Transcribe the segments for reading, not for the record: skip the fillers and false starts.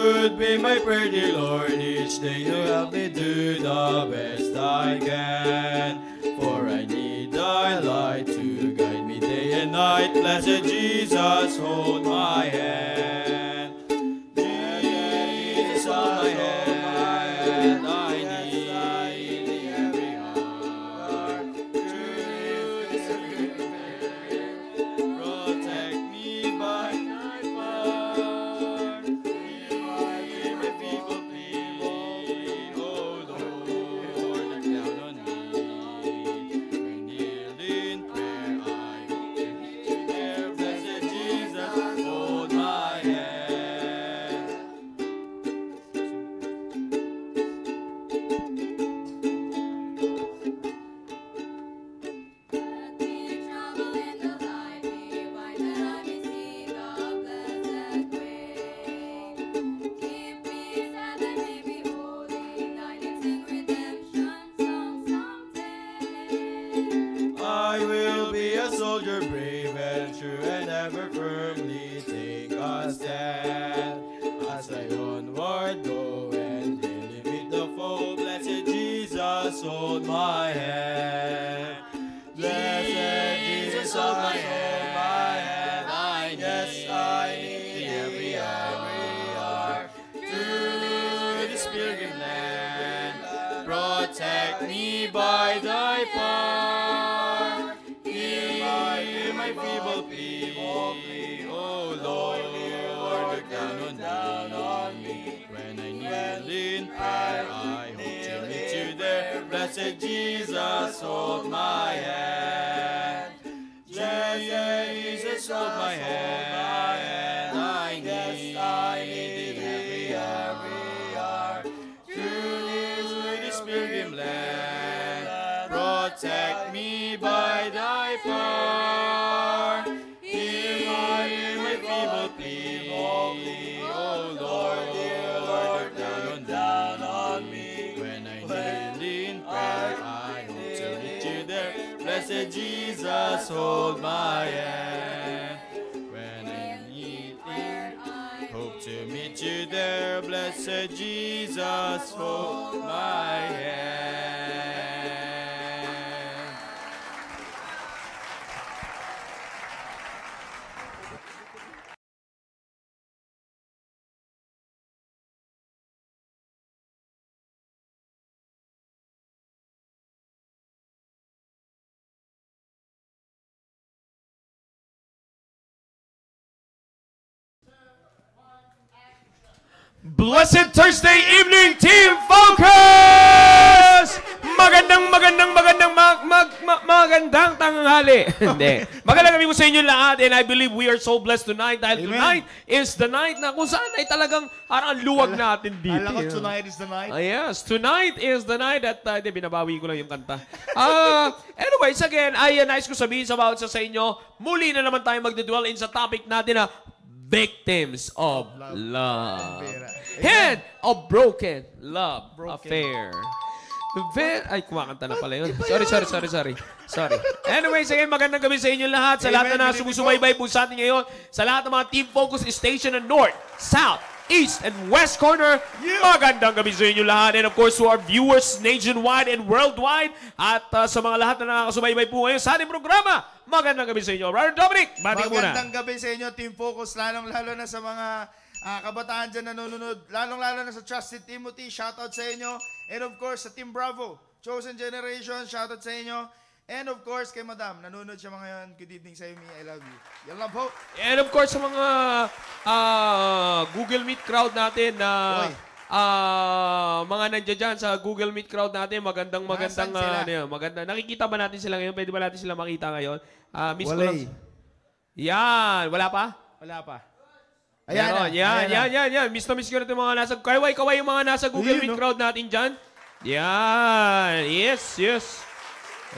would be my pretty Lord each day to help me do the best I can. For I need thy light to guide me day and night. Blessed Jesus, hold my hand. Jesus, hold my hand. I need thee every hour. Protect me by thy power. Hear my feeble plea, O Lord, look down on me. When kneel in prayer, I hope to meet you there. Blessed Jesus, hold my hand. Let me travel in the light divine that I may see the blessed way. Keep me sad and may be holy, thine and sing redemption song someday. I will be a soldier brave and true and ever firmly take a stand as I onward go and daily meet the foe. Blessed Jesus, hold my hand. Blessed Jesus, hold my hand. I need every hour. Through this pilgrim land, protect me by thy power. Hear my feeble plea, O Lord, look down on me. When I kneel in prayer, I hope to meet you there. Blessed Jesus, hold my hand. Jesus, hold my hand. I need thee every hour. Through this pilgrim land, protect me by thy power. Hear my feeble plea, O Lord, look down on me. When I kneel in prayer, I hope to meet you there. Blessed Jesus, hold my hand. When I hope to meet you there. Blessed Jesus, hold my hand. Blessed Thursday evening, Team Focus! Magandang tanghali. Hindi. Magandang gabi po sa inyo lahat, and I believe we are so blessed tonight dahil tonight is the night na kung saan ay talagang parang ang luwag natin dito. Alam ko, tonight is the night. Yes, tonight is the night at binabawi ko lang yung kanta. Anyways, again, ay nais ko sabihin sa inyo, muli na naman tayo magdedwell in sa topic natin na victims of love. Head of broken love affair. Ay, kumakanta na pala yun. Sorry. Anyways, again, magandang gabi sa inyo lahat. Sa lahat na sumusubaybay po sa atin ngayon. Sa lahat ng mga Team Focus Station ng North, South, East, and West Corner. Magandang gabi sa inyo lahat. And of course, to our viewers nationwide and worldwide. At sa mga lahat na nakakasubaybay po ngayon sa ating programa, magandang gabi sa inyo. Brother Dominic, bati ko muna. Magandang gabi sa inyo, Team Focus. Lalong-lalo na sa mga kabataan dyan nanonood. Lalong-lalo na sa Trusted Timothy. Shoutout sa inyo. And of course, sa Team Bravo, Chosen Generation. Shoutout sa inyo. And of course, kay Madam, nanonood siya mga ngayon. Good evening sa iyo, I love you. Yan lang po. And of course, sa mga Google Meet crowd natin na mga nandiyan dyan sa Google Meet crowd natin, magandang nakikita ba natin sila ngayon? Pwede ba natin sila makita ngayon? Miss Wala. Yan. Wala pa? Wala pa. Ayan. Yan. Miss na miss ko natin mga nasa... Kaway yung mga nasa Google Meet crowd natin dyan. Yan. Yes.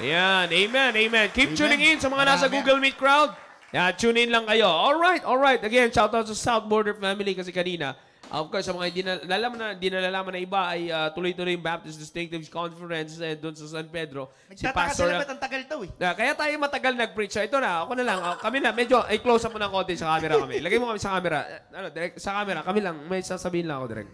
Ayan. Amen. Keep tuning in sa mga nasa Google Meet crowd. Yan, tune in lang kayo. Alright. Again, shout out sa South Border family kasi kanina Of course, sa mga hindi nalalaman na iba ay tuloy-tuloy yung Baptist Distinctives Conference doon sa San Pedro. Nagtataka sila ba't ang tagal daw eh. Kaya tayo matagal nag-preach. So, ito na, ako na lang. Kami na, medyo, close up mo ng konti sa camera kami. Lagay mo kami sa camera. Direct, sa camera, kami lang. May sasabihin lang ako, direct.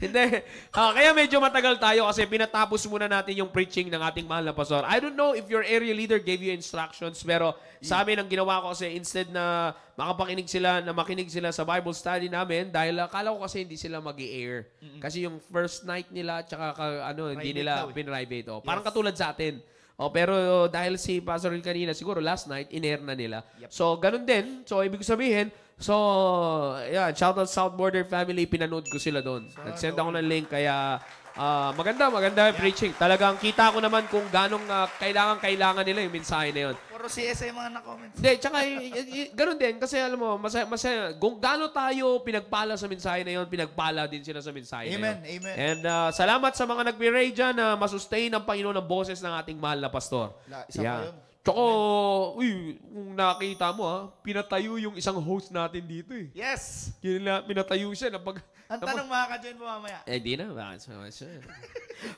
Hindi. Kaya medyo matagal tayo kasi pinatapos muna natin yung preaching ng ating mahal na pastor. I don't know if your area leader gave you instructions, pero sa amin ang ginawa ko kasi instead na makinig sila sa Bible study namin dahil akala ko kasi hindi sila mag-i-air. Kasi yung first night nila tsaka hindi nila pin-private. Parang katulad sa atin. Pero dahil si Pastor Will kanina, siguro last night, in-air na nila. Yep. So, ganun din. So, ibig sabihin, shout out South Border family, pinanood ko sila doon. Nag-send ako ng link, kaya maganda yung preaching. Talagang kita ko naman kung ganong kailangan nila yung mensahe na yun. Puro CS yung mga na-comment. Hindi, tsaka ganun din. Kasi alam mo, masaya. Kung gaano tayo pinagpala sa mensahe na yun, pinagpala din sila sa mensahe na yun. Amen. And salamat sa mga nag-pray dyan na masustain ang Panginoon ng boses ng ating mahal na pastor. Isa pa yun. Tsaka, kung nakita mo pinatayo yung isang host natin dito eh. Yes! Pinatayo siya na pag... Ang tanong makaka-join mo mamaya. Di na. Bakit siya?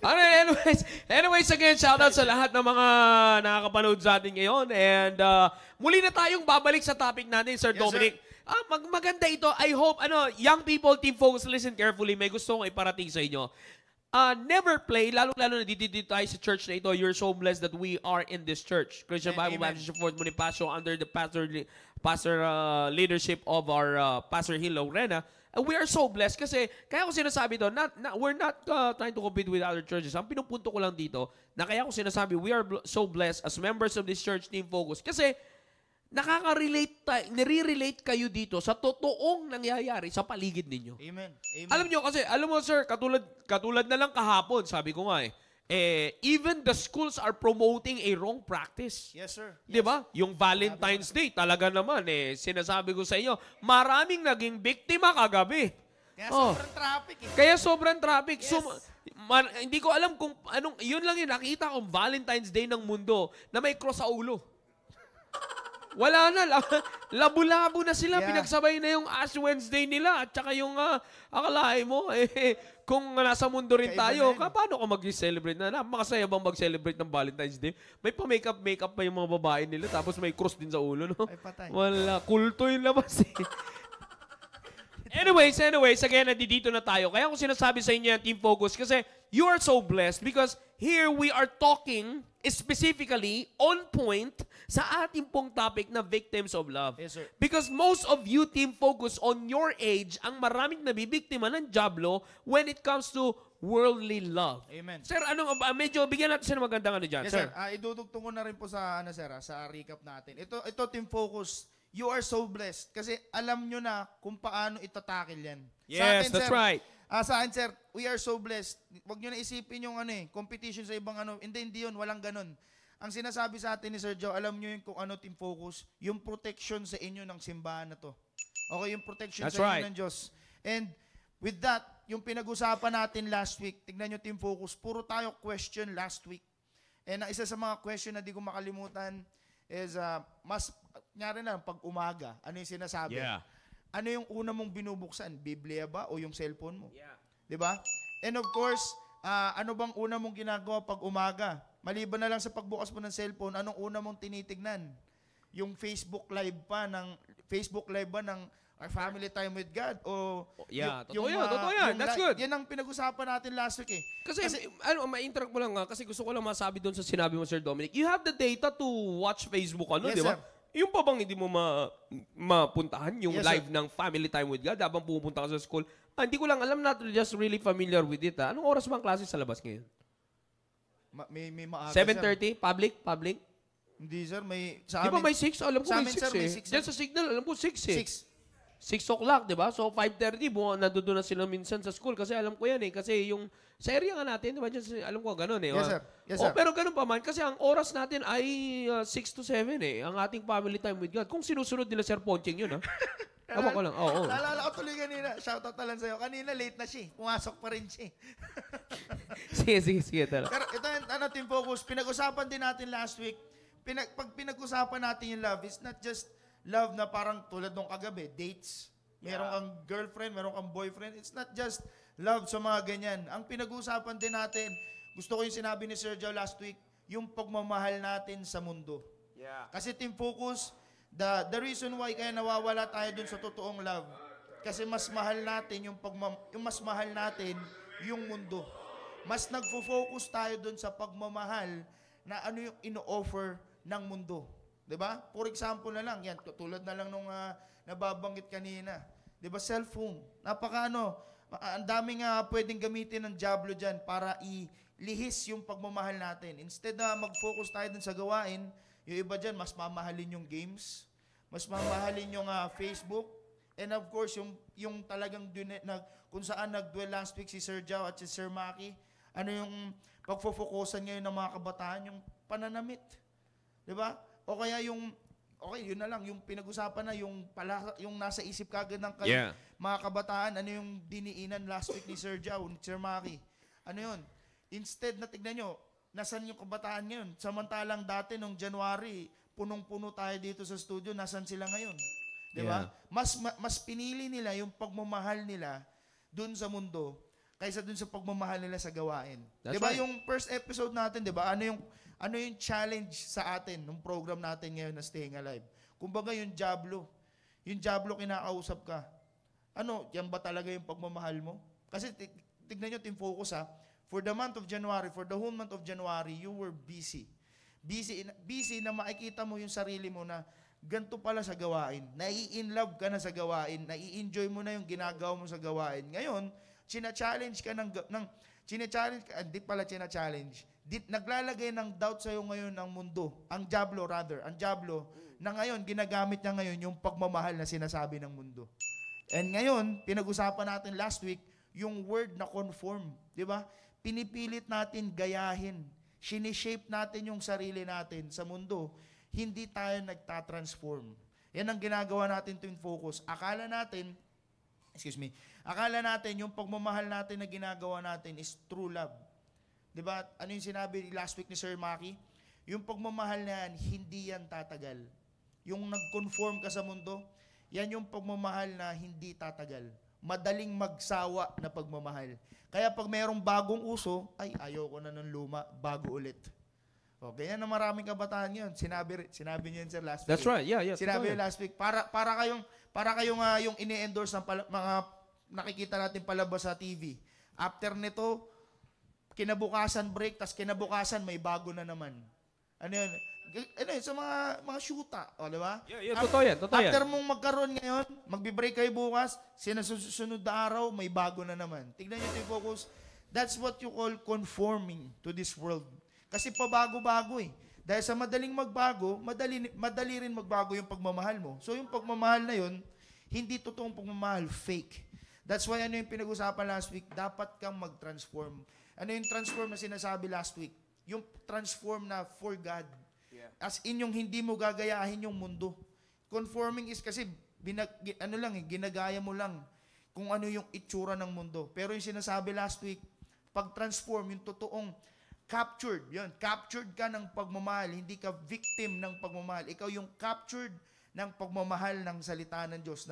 Alright, anyways, again, shoutout sa lahat ng mga nakakapanood sa atin ngayon. And muli na tayong babalik sa topic natin, Sir Dominic. Maganda ito. I hope, young people, Team Focus, listen carefully. May gusto kong iparating sa inyo. Never play, lalo-lalo na dito tayo sa church na ito. You're so blessed that we are in this church. Christian Bible Baptist Fourth Bonifacio under the pastor leadership of our Pastor Hill Lorena. We are so blessed kasi, kaya ko sinasabi doon, we're not trying to compete with other churches. Ang pinupunto ko lang dito, na kaya ko sinasabi, we are so blessed as members of this church, Team Focus. Kasi, nire-relate kayo dito sa totoong nangyayari sa paligid ninyo. Amen. Alam mo sir, katulad na lang kahapon, sabi ko nga even the schools are promoting a wrong practice. Yes, sir. Di ba? Yung Valentine's Day, talaga naman sinasabi ko sa inyo, maraming naging biktima kagabi. Kaya sobrang traffic eh. Kaya sobrang traffic. Yes. So, hindi ko alam kung yun lang yung nakita kong Valentine's Day ng mundo na may cross sa ulo. Wala na. Labo-labo na sila. Yeah. Pinagsabay na yung Ash Wednesday nila. At saka yung akalain mo, kung nasa mundo rin tayo, paano ka mag-celebrate na? Napakasaya bang mag-celebrate ng Valentine's Day? May pa-makeup pa yung mga babae nila, tapos may cross din sa ulo, no? Ay, patay. Wala. Kulto yung labas Anyways, again, nandito na tayo. Kaya ko sinasabi sa inyo yung Team Focus kasi you are so blessed because here we are talking specifically on point sa ating pong topic na victims of love. Yes, sir. Because most of you, Team Focus, on your age, ang maraming nabibiktima ng diablo when it comes to worldly love. Amen. Sir, medyo bigyan natin siya ng magandang dyan. Yes, sir. Idudugtong ko na rin po sa, sa recap natin. Ito, Team Focus, you are so blessed kasi alam nyo na kung paano itatakil yan. Yes, that's right. Sa akin, sir, we are so blessed. Huwag nyo na isipin yung competition sa ibang Hindi yun. Walang ganun. Ang sinasabi sa atin ni Sir Joe, alam nyo yung kung Team Focus, yung protection sa inyo ng simbahan na to. Okay, yung protection That's sa right. inyo ng Diyos. And with that, yung pinag-usapan natin last week, tignan nyo Team Focus, puro tayo question last week. And isa sa mga question na di ko makalimutan is, nyari na, pag umaga, ano yung sinasabi? Yeah. Ano yung una mong binubuksan? Biblia ba o yung cellphone mo? Yeah. 'Di ba? And of course, ano bang una mong ginagawa pag umaga? Maliban na lang sa pagbukas mo ng cellphone, anong una mong tinitignan? Yung Facebook live ba ng Our Family Time with God o totoo yan. That's good. Yan ang pinag-usapan natin last week Kasi ma-interact mo lang kasi gusto ko lang masabi doon sa sinabi mo, Sir Dominic. You have the data to watch Facebook, Yes, di ba? sir. Yung pa bang hindi mo mapuntahan yung Yes, live ng Family Time with God habang pumupunta ka sa school? Hindi ko lang alam, not just really familiar with it. Anong oras ba ang klase sa labas ngayon? May maaga, 7:30? Public? Hindi, sir. Di ba may 6? Alam ko sa may amin, 6 sir, may 6, Diyan sa signal, alam ko 6 6 6. o'clock, di ba? So, 5:30, nandoon na sila minsan sa school. Kasi alam ko yan Kasi yung, sa area nga natin, di ba? Dyan, alam ko ganun Yes, sir. Yes, sir. Pero ganun pa man. Kasi ang oras natin ay 6 to 7 Ang ating family time with God. Kung sinusunod nila Sir Ponching yun, Ewan ko lang. Oo. Naalala ko tuloy kanina. Shoutout na lang sa'yo. Kanina late na siya. Pumasok pa rin siya. Sige. Tala. Pero ito Team Focus. Pinag-usapan din natin last week. Pag pinag-usapan natin yung love, it's not just love na parang tulad nung kagabi, dates. Meron kang girlfriend, meron kang boyfriend. It's not just love sa mga ganyan. Ang pinag-uusapan din natin, gusto ko yung sinabi ni Sir Joe last week, yung pagmamahal natin sa mundo. Yeah. Kasi Team Focus, the reason why kaya nawawala tayo dun sa totoong love, kasi mas mahal natin yung mundo. Mas nagfo-focus tayo dun sa pagmamahal na ano yung ino-offer ng mundo. 'Di ba? For example na lang, yan, tulad na lang nung nababanggit kanina. 'Di ba, cellphone. Ang daming pwedeng gamitin ng diablo diyan para ilihis yung pagmamahal natin. Instead na mag-focus tayo dun sa gawain, yung iba diyan mas mamahalin yung games, mas mamahalin yung Facebook, and of course yung talagang kung saan nag-dwell last week si Sir Jao at si Sir Maki, ano yung pagfo-focusan ngayon ng mga kabataan, yung pananamit. 'Di ba? O kaya yun na lang, yung pinag-usapan na, yung nasa isip kagad ng mga kabataan, ano yung diniinan last week ni Sir Jao, ni Sir Maki. Ano yun? Instead na tignan nyo, nasan yung kabataan ngayon? Samantalang dati, nung January, punong-puno tayo dito sa studio, nasan sila ngayon? Di ba? Mas pinili nila yung pagmamahal nila dun sa mundo kaysa dun sa pagmamahal nila sa gawain. Di ba yung first episode natin, di ba? Ano yung challenge sa atin nung program natin ngayon na Staying Alive? Kumbaga yung Diablo. Yung Diablo kinakausap ka. Yan ba talaga yung pagmamahal mo? Kasi tignan nyo, Team Focus for the month of January, for the whole month of January, you were busy. Busy na makikita mo yung sarili mo na ganito pala sa gawain. Nai-inlove ka na sa gawain. Nai-enjoy mo na yung ginagawa mo sa gawain. Ngayon, china-challenge ka naglalagay ng doubt sa'yo ngayon ng mundo. Ang Diablo na ngayon, ginagamit niya ngayon yung pagmamahal na sinasabi ng mundo. And ngayon, pinag-usapan natin last week, yung word na conform. Di ba? Pinipilit natin gayahin. Sinishape natin yung sarili natin sa mundo. Hindi tayo nagtatransform. Yan ang ginagawa natin to focus. Akala natin yung pagmamahal natin na ginagawa natin is true love. Diba? Ano yung sinabi last week ni Sir Maki? Yung pagmamahal na yan, hindi yan tatagal. Yung nag-conform ka sa mundo, yan yung pagmamahal na hindi tatagal. Madaling magsawa na pagmamahal. Kaya pag mayroong bagong uso, ayoko na ng luma, bago ulit. Okay, yan ang maraming kabataan yun. Sinabi niyo yun, Sir, last week. That's right, yeah. Sinabi yun last week. Para kayong yung ini-endorse ng mga nakikita natin palabas sa TV. After nito, kinabukasan break, tas kinabukasan may bago na naman. Ano yun? Sa mga shoota, di ba? Yeah, totoo yan. After mong magkaroon ngayon, magbe-break kayo bukas, sinasusunod na araw, may bago na naman. Tignan nyo yung focus. That's what you call conforming to this world. Kasi pabago-bago eh. Dahil sa madaling magbago, madali rin magbago yung pagmamahal mo. So yung pagmamahal na yun, hindi totoong pagmamahal, fake. That's why ano yung pinag-usapan last week, dapat kang mag-transform. Ano yung transform na sinasabi last week? Yung transform na for God. Yeah. As in yung hindi mo gagayahin yung mundo. Conforming is kasi ginagaya mo lang kung ano yung itsura ng mundo. Pero yung sinasabi last week, pag-transform, yung totoong captured ka ng pagmamahal, hindi ka victim ng pagmamahal. Ikaw yung captured ng pagmamahal ng salita ng Diyos.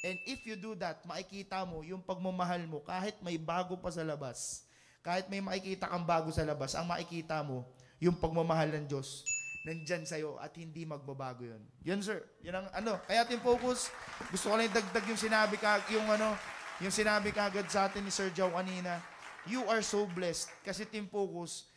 And if you do that, makikita mo yung pagmamahal mo kahit may bago pa sa labas. Kahit may makikita kang bago sa labas, ang makikita mo, yung pagmamahal ng Diyos, nandyan sa'yo at hindi magbabago yun. Yun, sir. Yun ang Kaya Team Focus, gusto ko lang dagdag yung sinabi kagad sa atin ni Sir Joe kanina. You are so blessed. Kasi Team Focus,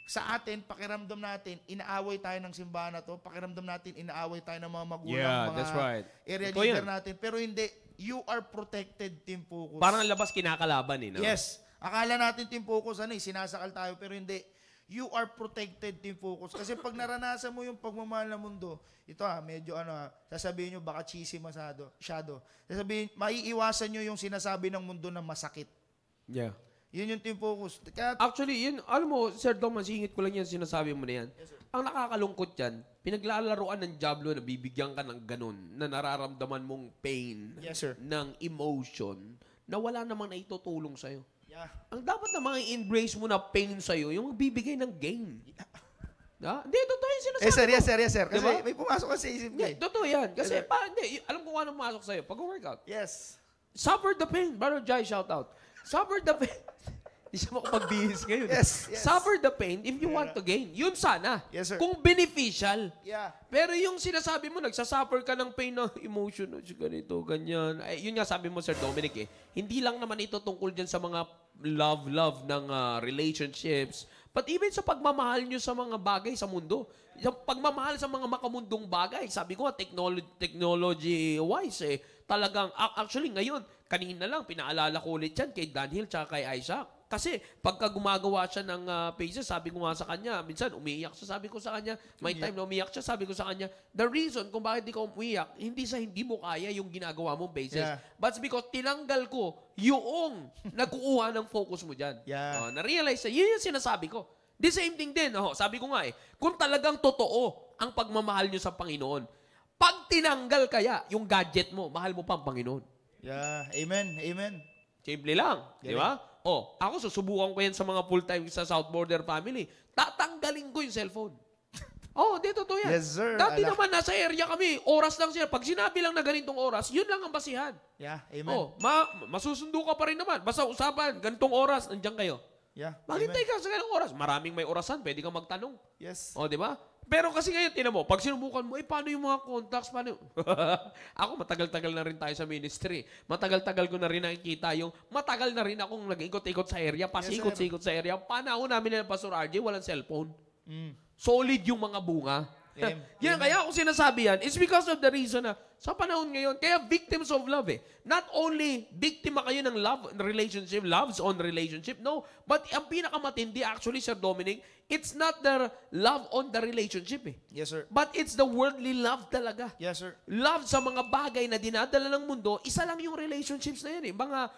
sa atin, pakiramdam natin, inaaway tayo ng simbahan na to, pakiramdam natin, inaaway tayo ng mga magulang, that's right. Area leader natin. Pero hindi, you are protected, Team Focus. Parang ang labas kinakalaban no? Yes. Akala natin Team Focus, sinasakal tayo, pero hindi. You are protected, Team Focus. Kasi pag naranasan mo yung pagmamahal ng mundo, ito medyo sasabihin nyo, baka cheesy masyado. Sasabihin, maiiwasan nyo yung sinasabi ng mundo na masakit. Yeah. Yun yung Team Focus. Actually, yun, alam mo, Sir Dom, masingit ko lang yan sinasabi mo na yan. Yes, sir. Ang nakakalungkot yan, pinaglalaruan ng Diablo na bibigyan ka ng ganun, na nararamdaman mong pain, yes, sir, ng emotion, na wala namang naitutulong sa'yo. Yeah. Ang dapat namang i-embrace mo na pain sa'yo, yung magbibigay ng gain. Hindi, totoo yung sinasabi Sir, ko. yes, sir. Kasi Diba? may pumasok kasi sa isip ko. Hindi, totoo yan. Kasi, alam ko kung anong masok sa'yo. Pag-workout. Yes. Suffer the pain. Brother Jai, shout out. Suffer the pain. Hindi siya makapagbihis ngayon. Yes. Suffer the pain if you want to gain. Yun sana. Yes, sir. Kung beneficial. Yeah. Pero yung sinasabi mo, nagsasuffer ka ng pain ng emotion, ganito, ganyan. Ay, yun nga sabi mo, Sir Dominic, hindi lang naman ito tungkol dyan sa mga love ng relationships, but even sa pagmamahal nyo sa mga bagay sa mundo. Sa pagmamahal sa mga makamundong bagay. Sabi ko, technology-wise, talagang, actually ngayon, kanina lang, pinaalala ko ulit yan kay Daniel tsaka kay Isaac. Kasi pagka gumagawa siya ng pages, sabi ko nga sa kanya, minsan umiiyak siya, sabi ko sa kanya, may time na umiiyak siya, sabi ko sa kanya, the reason kung bakit di ka umiiyak, hindi sa hindi mo kaya yung ginagawa mong pages. Yeah. But because tinanggal ko yung nagkukuha ng focus mo dyan. Yeah. Na-realize na, yun yung sinasabi ko. The same thing din, sabi ko nga kung talagang totoo ang pagmamahal nyo sa Panginoon, pag tinanggal kaya yung gadget mo, mahal mo pa ang Panginoon. Yeah. Amen. Amen. Simple lang. Di ba? Ako susubukan ko yan sa mga full-time sa South Border family. Tatanggalin ko yung cellphone. Di totoo yan. Yes, sir. Dati naman, nasa area kami, oras lang sila. Pag sinabi lang na ganitong oras, yun lang ang basihan. Yeah. Amen. Masusundo ka pa rin naman. Basta usapan, ganitong oras, nandiyan kayo. Yeah. Maghintay ka sa ganitong oras. Maraming may orasan, pwede kang magtanong. Yes. Di ba? Pero kasi ngayon, tinan mo, pag sinubukan mo, paano yung mga contacts? Paano? Ako, matagal-tagal na rin tayo sa ministry. Matagal-tagal ko na rin nakikita matagal na rin akong nag-ikot-ikot sa area, pasikot-sikot sa area. Panahon namin na Pastor RJ, walang cellphone. Solid yung mga bunga. Yan, kaya ako sinasabi yan, it's because of the reason na sa panahon ngayon, kaya victims of love Not only biktima kayo ng love relationship, loves on relationship, no. But ang pinakamatindi, actually, Sir Dominic, it's not the love on the relationship Yes, sir. But it's the worldly love talaga. Yes, sir. Love sa mga bagay na dinadala ng mundo, isa lang yung relationships na yan Mga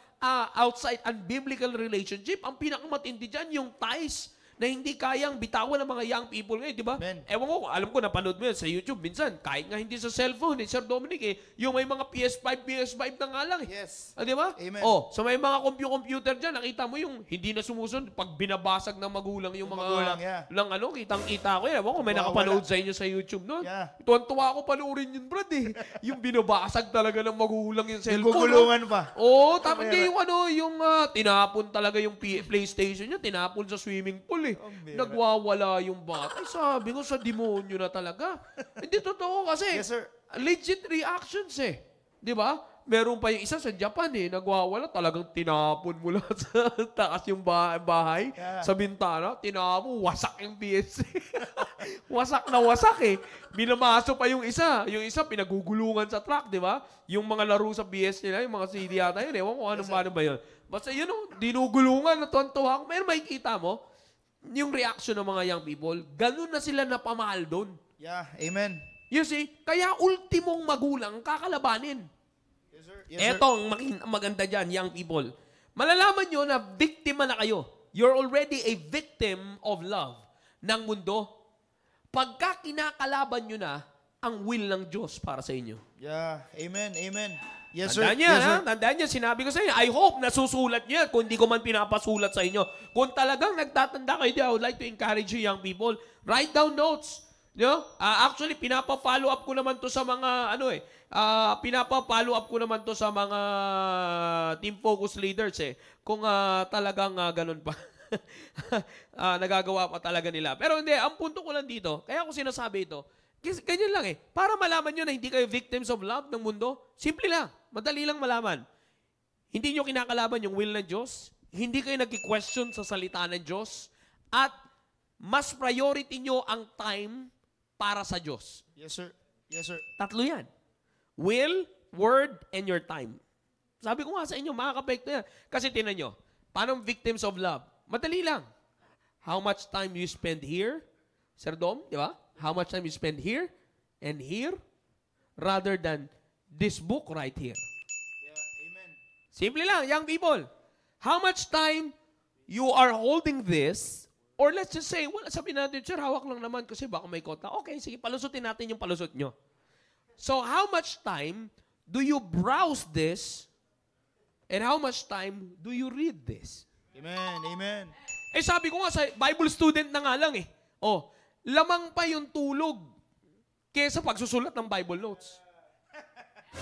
outside unbiblical relationship, ang pinakamatindi dyan, yung ties na hindi kayang bitawan ng mga young people ngayon, di ba? Amen. Ewan ko, alam ko, napanood mo yan sa YouTube minsan, kahit nga hindi sa cellphone, Sir Dominic, yung may mga PS5 na nga lang Yes. di ba? Amen. So may mga computer dyan, nakita mo yung hindi na sumusunod, pag binabasag ng magulang yung mga, magulang, yeah. kitang-kita ko yan. Ewan ko, may Nawawala. nakapanood sa inyo sa YouTube, no? Yeah. Tuwan-tuwa ako panoorin yun, Brad, yung binabasag talaga ng magulang yung cellphone. Gugulungan pa. Tama din yung tinapon talaga yung PlayStation niya, tinapon sa swimming pool Nagwawala yung bata. Sabi ko, sa demonyo na talaga. Hindi totoo kasi. Yes, sir. Legit reactions Di ba? Meron pa yung isa sa Japan nagwawala. Talagang tinapon mula sa taas yung bahay. Yeah. Sa bintana. Tinapon, wasak yung PS. Wasak na wasak Binamaso pa yung isa. Yung isa, pinagugulungan sa truck, di ba? Yung mga laro sa PS nila, yung mga CD yata yun. Ewan ko anong ba yun. Basta yun dinugulungan, natuwan-tuwa ako. Pero makikita mo, yung reaction ng mga young people, ganun na sila napamahal doon. Yeah. Amen. You see, kaya ultimong magulang kakalabanin. Yes, sir. Yes, sir. Eto ang maganda dyan, young people. Malalaman nyo na biktima na kayo. You're already a victim of love ng mundo. Pagka kinakalaban nyo na ang will ng Diyos para sa inyo. Yeah. Amen. Amen. Yes, sir. Tandaan niya, Yes, sir. Tandaan niya, sinabi ko sa inyo, I hope nasusulat niya kung hindi ko man pinapasulat sa inyo. Kung talagang nagtatanda kayo, I would like to encourage you young people, write down notes. Actually, pinapa-follow up ko naman to sa mga, pinapa-follow up ko naman to sa mga team focus leaders Kung talagang ganun pa. Nagagawa pa talaga nila. Pero hindi, ang punto ko lang dito, kaya ako sinasabi ito, ganyan lang para malaman nyo na hindi kayo victims of love ng mundo, simple lang. Madali lang malaman. Hindi nyo kinakalaban yung will ng Diyos. Hindi kayo nag-question sa salita ng Diyos. At mas priority nyo ang time para sa Diyos. Yes, sir. Yes, sir. Tatlo yan. Will, word, and your time. Sabi ko nga sa inyo, makaka-apekto yan. Kasi tinan nyo, paano victims of love? Madali lang. How much time you spend here? Sir Dom, di ba? How much time you spend here and here rather than this book right here. Yeah, amen. Simple lang, young people. How much time you are holding this, or let's just say, sabi natin, sir, hawak lang naman kasi baka may kota. Okay, sige, palusutin natin yung palusot nyo. So, how much time do you browse this, and how much time do you read this? Amen. Amen. Sabi ko nga, sa Bible student na nga lang lamang pa yung tulog kesa pagsusulat ng Bible notes.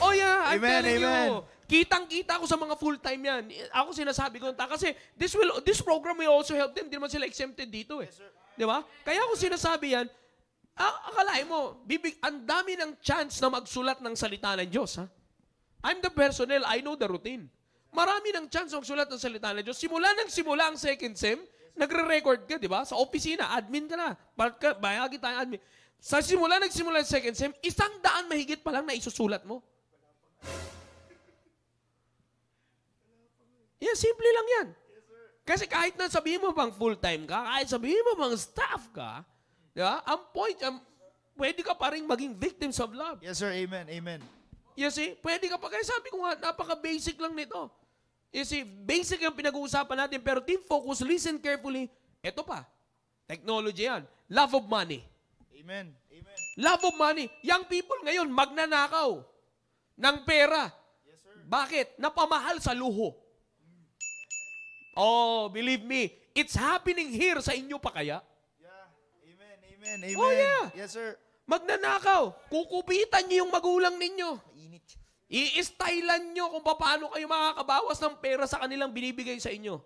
Oh yeah, I'm Amen, telling amen. you. Kitang-kita ko sa mga full-time yan. Ako sinasabi ko, kasi this program will also help them. Hindi naman sila exempted dito eh. Di ba? Kaya ako sinasabi yan, akalain mo, ang dami ng chance na magsulat ng salita ng Diyos. Ha? I'm the personnel, I know the routine. Marami ng chance na magsulat ng salita ng Diyos. Simula ang second sem, nagre-record ka, di ba? Sa opisina, admin ka na. Bayagi tayo admin. Nagsimula ang second sem, 100 mahigit pa lang na isusulat mo. Yeah, simple lang yan. Kasi kahit na sabihin mo pang full-time ka, kahit sabihin mo pang staff ka, di ba? Ang point, pwede ka pa rin maging victims of love. Yes, sir. Amen. Amen. You see, pwede ka pa. Kaya sabi ko nga, napaka-basic lang nito. You see, basic yung pinag-uusapan natin, pero team focus, listen carefully. Ito pa, technology yan. Love of money. Amen. Amen. Love of money. Young people ngayon, magnanakaw ng pera. Yes, sir. Bakit? Napamahal sa luho. Oh, believe me, it's happening here sa inyo pa kaya? Yeah. Amen. Amen. Amen. Oh, yeah. Yes, sir. Magnanakaw. Kukupitan niyo yung magulang ninyo. Mainit. I-stylan nyo kung paano kayo makakabawas ng pera sa kanilang binibigay sa inyo.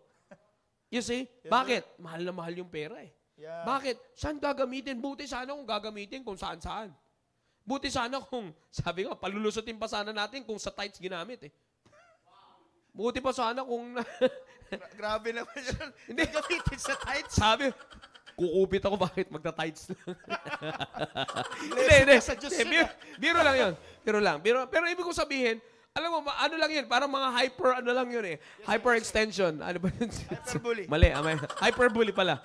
You see? Yes, Bakit? Mahal na mahal yung pera eh. Yeah. Bakit? Saan gagamitin? Buti sana kung gagamitin kung saan-saan. Buti sana kung, sabi ko, palulusutin pa sana natin kung sa tights ginamit eh. Buti pa sana kung... Grabe naman yun. Hindi. Gamitin sa tights. Sabi, kukupit ako bakit magta-tights lang. Hindi. Sa Diyos Hindi, biro lang yun. Pero ibig ko sabihin, alam mo, ano lang yun, parang mga lang yun eh. Hyper-extension. Ano ba yun? Hyperbole. Mali. Hyperbole pala.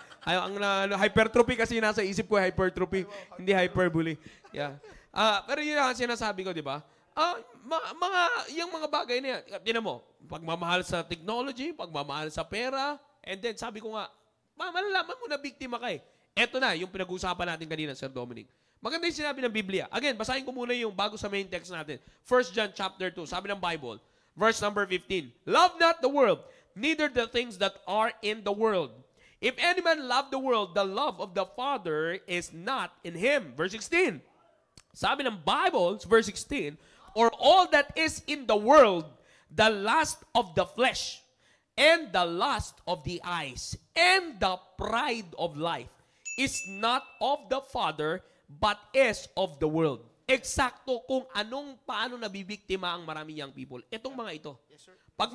Hypertrophy kasi nasa isip ko, hypertrophy. Hindi hyperbole. Yeah. Pero yun ang sinasabi ko, di ba? Yung mga bagay na yan, tinan mo, pagmamahal sa technology, pagmamahal sa pera, and then sabi ko nga, malalaman mo na biktima ka eh. Eto na, yung pinag-uusapan natin kanina, Sir Dominic. Maganda yung sinabi ng Biblia. Again, basahin ko muna yung bago sa main text natin. 1 John chapter 2, sabi ng Bible, verse number 15, Love not the world, neither the things that are in the world. If any man love the world, the love of the Father is not in him. Verse 16, sabi ng Bible, verse 16, or all that is in the world, the lust of the flesh, and the lust of the eyes, and the pride of life, is not of the Father, but is of the world. Eksakto kung paano nabibiktima ang maraming young people. Itong mga ito. Yes, sir. Pag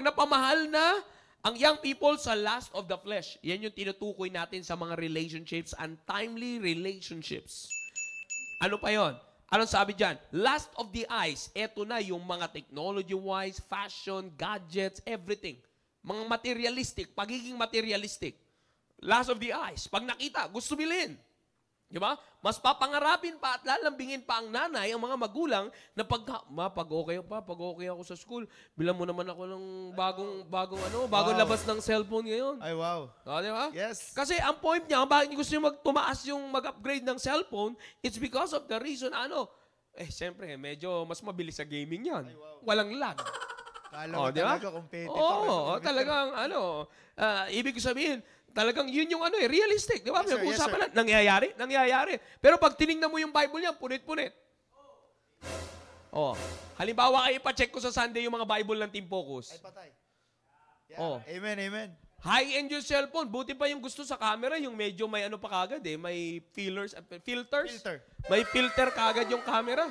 napamahal na ang young people sa lust of the flesh, yan yung tinutukoy natin sa mga relationships, untimely relationships. Ano pa yon? Anong sabi dyan? Lust of the eyes. Eto na yung mga technology-wise, fashion, gadgets, everything. Mga materialistic, pagiging materialistic. Lust of the eyes. Pag nakita, gusto bilhin. Di ba? Mas papangarapin pa at lalambingin pa ang nanay, ang mga magulang, na pag okay ako sa school, bilang mo naman ako ng bagong labas ng cellphone ngayon. Ay, wow. Di ba? Yes. Kasi ang point niya, bakit gusto niyo tumaas yung mag-upgrade ng cellphone, it's because of the reason, siyempre, medyo mas mabilis sa gaming yan. Ay, wow. Walang lag. Kala mo Di ba? talaga competitive. Talagang, ibig sabihin, talagang yun yung realistic. Di ba? Yes, sir. May Yes, usapan sir. na, nangyayari. Pero pag tinignan mo yung Bible yan, punit-punit. Halimbawa kayo ipacheck ko sa Sunday yung mga Bible ng Team Focus. Ay, patay. Yeah. Amen, amen. High-end yung cellphone. Buti pa yung gusto sa camera, yung medyo may kagad eh. May filters. Filter. May filter kagad yung camera.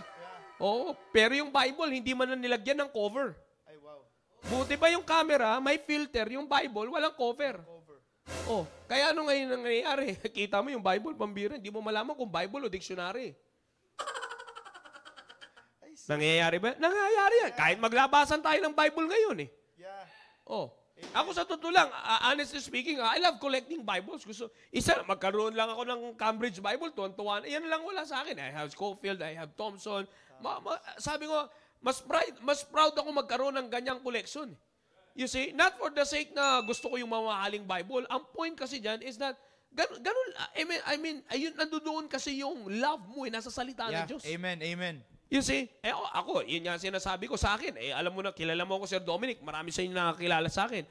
Oo. Pero yung Bible, hindi man na nilagyan ng cover. Ay, wow. Buti pa yung camera, may filter. Yung Bible, walang cover. Kaya ano ngayon ang nangyayari? Kita mo yung Bible, pambira, hindi mo malaman kung Bible o dictionary. Nangyayari ba? Nangyayari yan. Kahit maglabasan tayo ng Bible ngayon eh. Yeah. Ako sa totoo lang, honestly speaking, I love collecting Bibles. Magkaroon lang ako ng Cambridge Bible, tuwan-tuwan. Yan lang wala sa akin. I have Scofield, I have Thompson. Sabi ko, mas proud ako magkaroon ng ganyang collection. You see, not for the sake na gusto ko yung mamahaling Bible. Ang point kasi dyan is that, ganun, I mean, ayun, nandoon kasi yung love mo nasa salita ng Diyos. Amen, amen. You see? Ako, yun nga sinasabi ko sa akin. Alam mo na, kilala mo ako, Sir Dominic. Marami sa inyo nakakilala sa akin.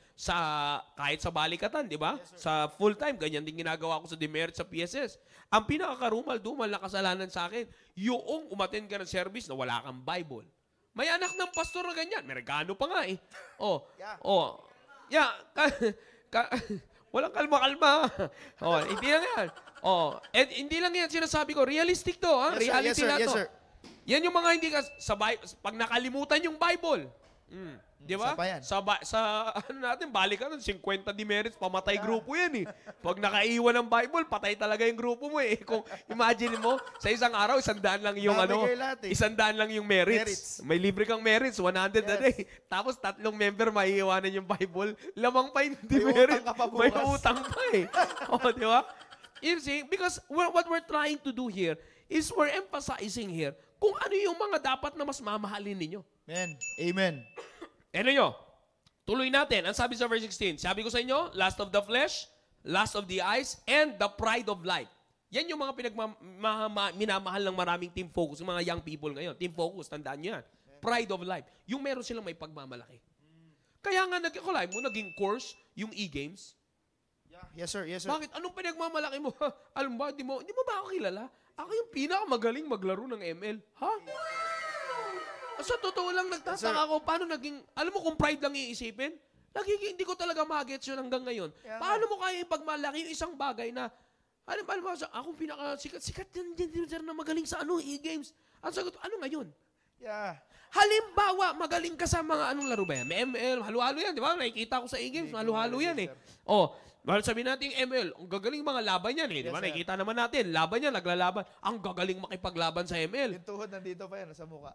Kahit sa balikatan, di ba? Sa full-time, ganyan din ginagawa ko sa demerit sa PSS. Ang pinakakarumal-dumal na kasalanan sa akin, yung umattend ka ng service na wala kang Bible. May anak ng pastor na ganyan. May regalo pa nga eh. Walang kalma-kalma. Hindi lang yan. Hindi lang yan sinasabi ko. Realistic to. Ha? Reality na to. Yes, sir. Yan yung mga hindi ka pag nakalimutan yung Bible. Di ba? Isa pa yan. Sa ano natin, balik ka nun, 50 demerits, pamatay grupo yan eh. Pag nakaiwan ng Bible, patay talaga yung grupo mo eh. Kung imagine mo, sa isang araw, 100 lang yung Babigay lahat eh. 100 lang yung merits. May libre kang merits, 100 a day. Tapos 3 member maiiwanan yung Bible, lamang pa yung demerits. utang ka pa bukas. May utang pa eh. Di ba? You see, because what we're trying to do here is we're emphasizing here kung ano yung mga dapat na mas mamahalin ninyo. Amen. Ano nyo? Tuloy natin. Ang sabi sa verse 16, sabi ko sa inyo, lust of the flesh, lust of the eyes, and the pride of life. Yan yung mga minamahal ng maraming team focus, yung mga young people ngayon. Team focus, tandaan nyo yan. Pride of life. Yung meron silang may pagmamalaki. Kaya nga, nagkakulay mo, naging course, yung e-games. Yes, sir. Yes, sir. Bakit? Anong pinagmamalaki mo? Alam ba, di mo ba ako kilala? Ako yung pinakamagaling maglaro ng ML. Ha? Sa totoo lang, nagtataka ako, paano naging, alam mo kung pride lang iisipin? Hindi ko talaga magets yun hanggang ngayon. Paano mo kaya ipagmalaki yung isang bagay na, alam mo, akong sikat yan na magaling sa e-games. Ang sagot, ano ngayon? Yeah. Halimbawa, magaling ka sa mga anong laro ba yan? May ML, halo-halo yan, di ba? Nakikita ko sa e-games, halo-halo yan eh. Sabihin natin yung ML, ang gagaling mga laban yan eh. Di ba? Nakikita naman natin, laban yan, naglalaban. Ang gagaling makipaglaban sa ML. Yung tuhod nandito pa yan, sa mukha.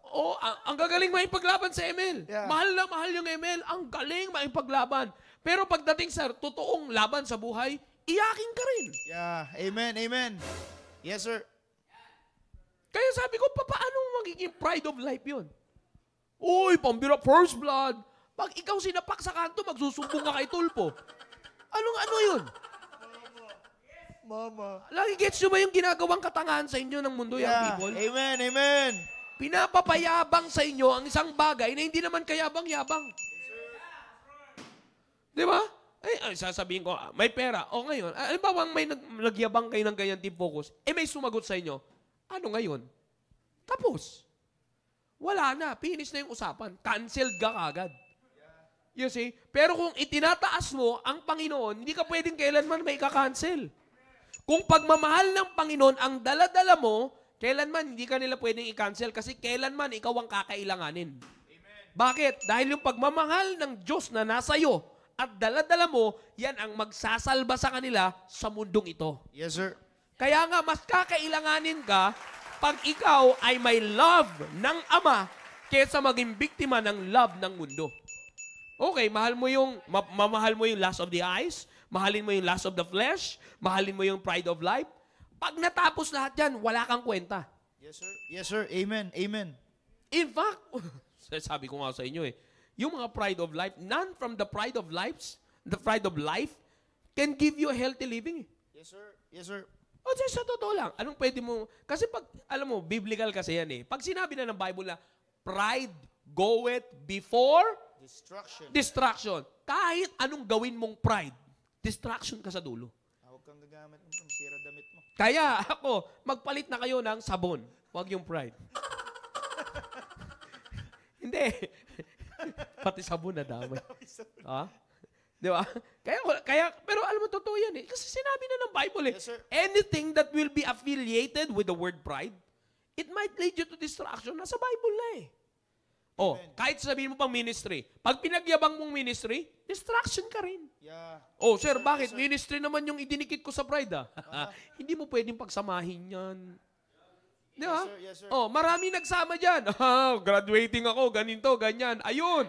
Ang gagaling makipaglaban sa ML. Yeah. Mahal na mahal yung ML. Ang galing makipaglaban. Pero pagdating sa totoong laban sa buhay, iyakin ka rin. Yeah. Amen. Yes, sir. Kaya sabi ko, paano magiging pride of life yun? Uy, pambira, first blood. Pag ikaw sinapak sa kanto, magsusumbong ka kay Tulpo. Ano yun? Mama. Lagi gets nyo ba yung ginagawang katangahan sa inyo ng mundo, young people? Amen. Pinapapayabang sa inyo ang isang bagay na hindi naman kayabang-yabang. Di ba? Sasabihin ko, may pera. O ngayon, halimbawa may nagyabang kayo ng ganyan team focus, may sumagot sa inyo, ano ngayon? Tapos. Wala na. Finish na yung usapan. Canceled ka kagad. You see? Pero kung itinataas mo ang Panginoon, hindi ka pwedeng kailanman may ka-cancel. Kung pagmamahal ng Panginoon ang dala-dala mo, kailanman hindi ka nila pwedeng i-cancel kasi kailanman ikaw ang kakailanganin. Amen. Bakit? Dahil yung pagmamahal ng Diyos na nasa iyo at dala-dala mo, yan ang magsasalba sa kanila sa mundong ito. Yes, sir. Kaya nga, mas kakailanganin ka pag ikaw ay may love ng Ama kaysa maging biktima ng love ng mundo. Okay, mamahal mo yung lust of the eyes, mahalin mo yung lust of the flesh, mahalin mo yung pride of life. Pag natapos lahat yan, wala kang kwenta. Yes, sir. Yes, sir. Amen. In fact, sabi ko nga sa inyo yung mga pride of life, none from the pride of life can give you a healthy living. Yes, sir. Yes, sir. Sa totoo lang, anong pwede mo, kasi pag, alam mo, biblical kasi yan Pag sinabi na ng Bible na, pride goeth before Distraction. Kahit anong gawin mong pride, distraction ka sa dulo. Huwag kang gagamit ng sira damit mo. Kaya ako, magpalit na kayo ng sabon. Huwag yung pride. Hindi. Pati sabon na damay. Di ba? Pero alam mo, totoo yan Kasi sinabi na ng Bible Yes, sir. anything that will be affiliated with the word pride, it might lead you to distraction. Nasa Bible na kahit sabihin mo pang ministry. Pag pinagyabang mong ministry, distraction ka rin. Yeah. Sir, bakit? Ministry naman yung idinikit ko sa pride, Hindi mo pwedeng pagsamahin yan. Di ba? Yes, sir. Marami nagsama dyan. Graduating ako, ganito, ganyan. Ayun.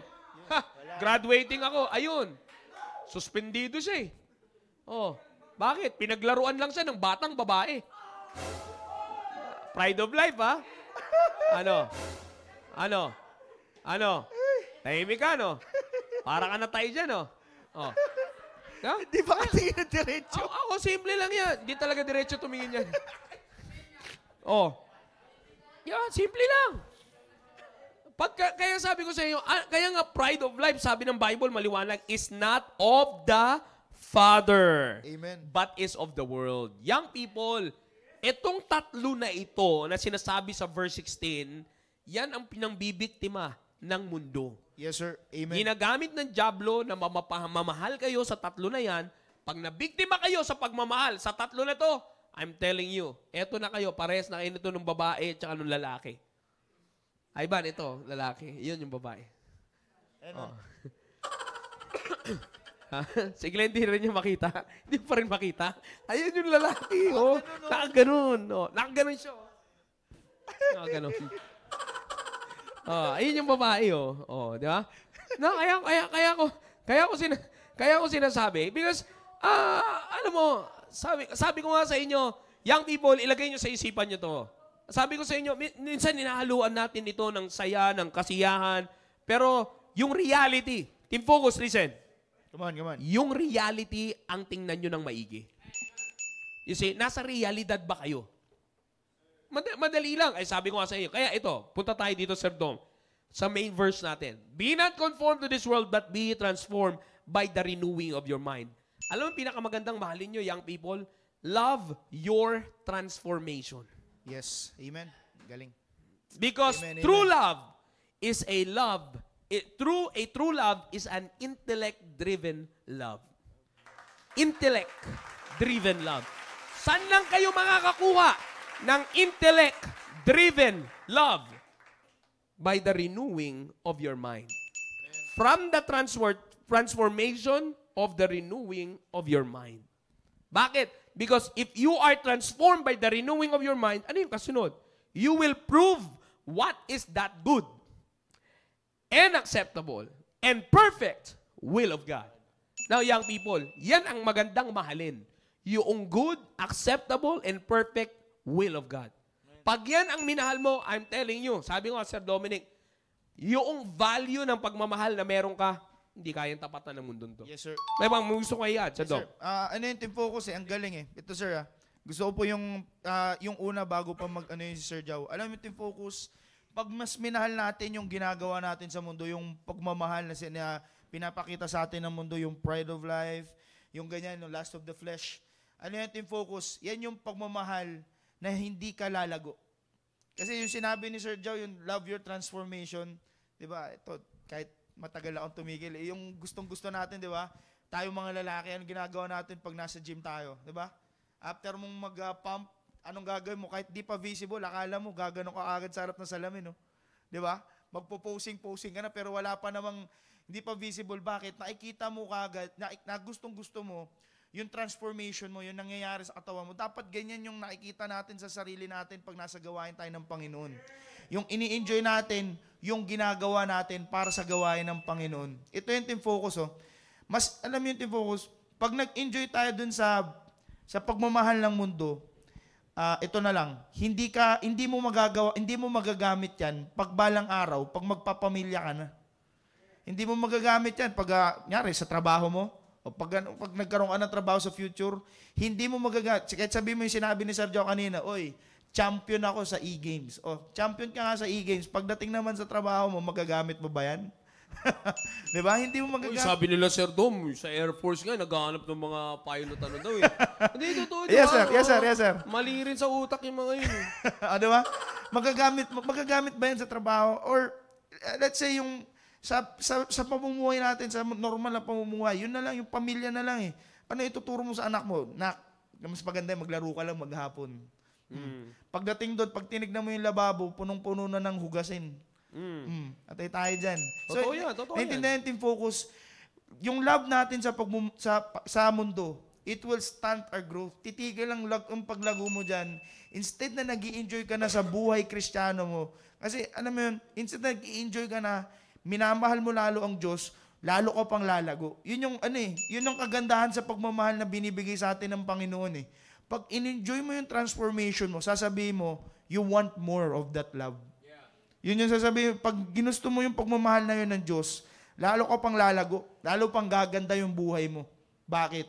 Graduating ako, ayun. Suspendido siya bakit? Pinaglaruan lang siya ng batang babae. Pride of life, Ano? Tahimik ka, Para ka na tayo dyan, Di ba kasi yun diretso? Ako, simple lang yan. Hindi talaga diretso tumingin yan. Simple lang. Kaya sabi ko sa inyo, kaya nga pride of life, sabi ng Bible, maliwanag, is not of the Father, Amen. but is of the world. Young people, itong tatlo na ito na sinasabi sa verse 16, yan ang pinangbibiktima ng mundo. Yes, sir. Amen. Ginagamit ng dyablo na mamahal kayo sa tatlo na yan. Pag nabiktima kayo sa pagmamahal sa tatlo na to, I'm telling you, eto na kayo, parehas na kayo nito ng babae at ng lalaki. Ay ba, ito, lalaki. Yun yung babae. Oh. Si Glenn, hindi rin niya makita. Hindi pa rin makita. Ayun yung lalaki. Oh. Nakaganon. Oh. Nakaganon siya. Nakaganon. Oh, ayun yung babae. Oh, di ba? No, kaya ko sinasabi because alam mo, sabi ko nga sa inyo, young people, ilagay nyo sa isipan nyo to. Sabi ko sa inyo, minsan hinahaluan natin ito ng saya, ng kasiyahan, pero yung reality, team focus, listen. Come on. Yung reality ang tingnan nyo ng maigi. You see, nasa realidad ba kayo? Madali lang. Ay, sabi ko nga sa iyo. Kaya ito, punta tayo dito, Sir Dom, sa main verse natin. Be not conformed to this world, but be transformed by the renewing of your mind. Alam mo, pinakamagandang mahalin nyo, young people, love your transformation. Yes. Amen. Galing. Because Amen, true amen. love is a love. A true love is an intellect-driven love. Intellect-driven love. Saan lang kayo makakakuha ng intellect-driven love? By the renewing of your mind. From the transformation of the renewing of your mind. Bakit? Because if you are transformed by the renewing of your mind, ano yung kasunod? You will prove what is that good and acceptable and perfect will of God. Now, young people, yan ang magandang mahalin. Yung good, acceptable, and perfect will of God. Pag yan ang minahal mo, I'm telling you, sabi ko nga, Sir Dominic, yung value ng pagmamahal na meron ka, hindi kayang tapatan ng mundong to. Yes, sir. May bang gusto ko i-add, Sir Dom? Sir, ano yung team focus ang galing Ito, sir, gusto ko po yung una bago pa yung si Sir Jow. Alam mo yung team focus, pag mas minahal natin yung ginagawa natin sa mundo, yung pagmamahal na pinapakita sa atin ng mundo, yung pride of life, yung ganyan, yung lust of the flesh. Ano yung team focus? Yan yung pagmamahal na hindi ka lalago. Kasi yung sinabi ni Sir Jow, yung love your transformation, di ba? Ito, kahit matagal akong tumigil. Yung gustong-gusto natin, di ba? Tayo mga lalaki, anong ginagawa natin pag nasa gym tayo, di ba? After mong mag-pump, anong gagawin mo? Kahit di pa visible, akala mo, gaganon ka agad sa harap ng salamin, no? Di ba? Magpo-posing ka na, pero wala pa namang, hindi pa visible. Bakit? Nakikita mo kagad, na gustong-gusto mo, yung transformation mo, yung nangyayari sa katawan mo. Dapat ganyan yung nakikita natin sa sarili natin pag nasa gawain tayo ng Panginoon. Yung ini-enjoy natin, yung ginagawa natin para sa gawain ng Panginoon. Ito yung team focus, Mas, alam mo yung team focus, pag nag-enjoy tayo dun sa pagmamahal ng mundo, ito na lang, hindi mo magagamit yan pag balang araw, pag magpapamilya ka na. Hindi mo magagamit yan pag, nyari, sa trabaho mo, o pag nagkaroon ka ng trabaho sa future, hindi mo magagamit. Kahit sabi mo yung sinabi ni Sergio kanina, oy, champion ako sa e-games. O, champion ka nga sa e-games. Pagdating naman sa trabaho mo, magagamit mo ba yan? Di ba? Hindi mo magagamit. Sabi nila, Sir Dom, sa Air Force nga, naghahanap ng mga pilot daw eh. Hindi, totoo. Yes, sir. Mali rin sa utak yung mga yun. Di ba? Magagamit ba yan sa trabaho? Or, let's say, yung sa pamumuhay natin, sa normal na pamumuhay, yun na lang, yung pamilya na lang Ano ituturo mo sa anak mo? Mas maganda maglaro ka lang maghapon. Pagdating doon, pag tinignan mo yung lababo, punong-puno na ng hugasin. Atay tayo dyan. Totoo yan. Naintindihan team focus, yung love natin sa mundo, it will stunt our growth. Titigil ang paglago mo dyan. Instead na nag-i-enjoy ka na sa buhay Kristiyano mo. Kasi, alam mo yun, instead na nag-i-enjoy ka na, minamahal mo lalo ang Diyos, lalo ka pang lalago. Yun yung yun yung kagandahan sa pagmamahal na binibigay sa atin ng Panginoon Pag in-enjoy mo yung transformation mo, sasabihin mo, you want more of that love. Yun yung sasabihin, pag ginusto mo yung pagmamahal na yun ng Diyos, lalo ka pang lalago, lalo pang gaganda yung buhay mo. Bakit?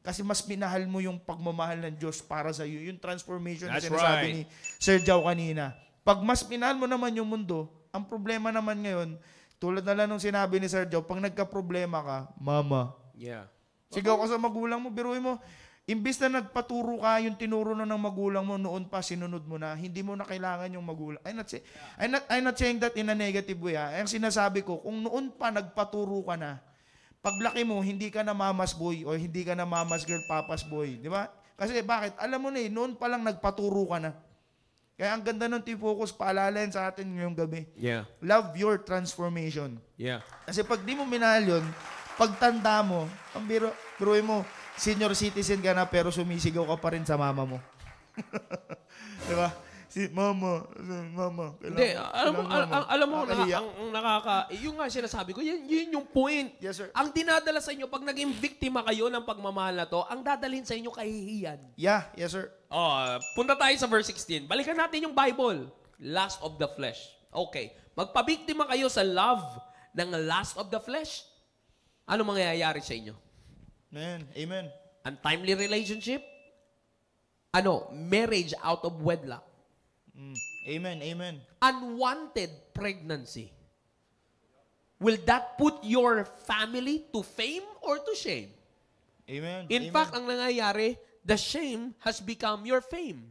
Kasi mas minahal mo yung pagmamahal ng Diyos para sa iyo. Yung transformation na sinasabi ni Sir Jow kanina. Pag mas minahal mo naman yung mundo, ang problema naman ngayon, tulad na lang nung sinabi ni Sir Joe, pag nagka-problema ka, mama. Yeah. Sigaw ka sa magulang mo, biruin mo, imbis na nagpaturo ka, yung tinuro na ng magulang mo, noon pa, sinunod mo na, hindi mo na kailangan yung magulang. I'm not saying that in a negative way. Ang sinasabi ko, kung noon pa nagpaturo ka na, paglaki mo, hindi ka na mama's boy o hindi ka na mama's girl, papa's boy. Di ba? Kasi bakit? Alam mo na noon pa lang nagpaturo ka na. Kaya ang ganda ng Team Focus, paalalayan sa atin ngayong gabi. Yeah. Love your transformation. Yeah. Kasi pag di mo minahal yun, pagtanda mo, ang biruin mo, senior citizen ka na pero sumisigaw ka pa rin sa mama mo. Di ba? Mama. Hindi, alam mo, yung nga sinasabi ko, yun yung point. Yes, sir. Ang dinadala sa inyo, pag naging biktima kayo ng pagmamahal na to, ang dadalhin sa inyo kahihiyan. Yeah, yes, sir. Punta tayo sa verse 16. Balikan natin yung Bible. Lust of the flesh. Okay. Magpabiktima kayo sa love ng lust of the flesh. Ano mangyayari sa inyo? Amen. Untimely relationship? Marriage out of wedlock. Amen. Unwanted pregnancy. Will that put your family to fame or to shame? Amen. In fact, ang nangyayari, the shame has become your fame.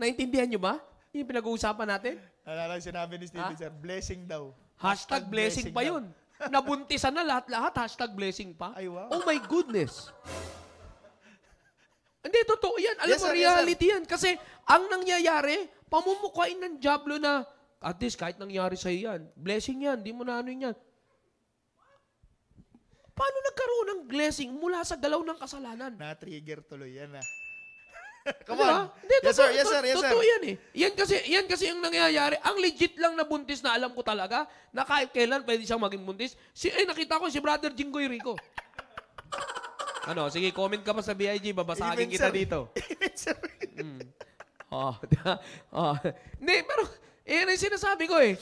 Naintindihan nyo ba? Yung pinag-uusapan natin? Alala, sinabi ni Stephen, sir, blessing daw. Hashtag blessing pa yun. Nabuntisan na lahat, hashtag blessing pa. Ay, wow. Oh my goodness. Hindi, totoo yan. Alam Yes, mo, sir, reality yan. Kasi ang nangyayari, pamumukhain ng Diablo na, at least kahit nangyari sa'yo yan, blessing yan, di mo na ano yan. Paano nagkaroon ng blessing mula sa galaw ng kasalanan? Na-trigger tuloy yan, Come Diba? on. Hindi, Yes, sir. Yes, sir. Yes, sir. Totoo yan eh. Yan kasi yung nangyayari. Ang legit lang na buntis na alam ko talaga, na kahit kailan pwede siyang maging buntis. Nakita ko si Brother Jinggoy Rico. Sige, comment ka pa sa BIG, babasagin Amen, kita sir. dito. Amen, sir. Hindi, pero, yan ang sinasabi ko eh.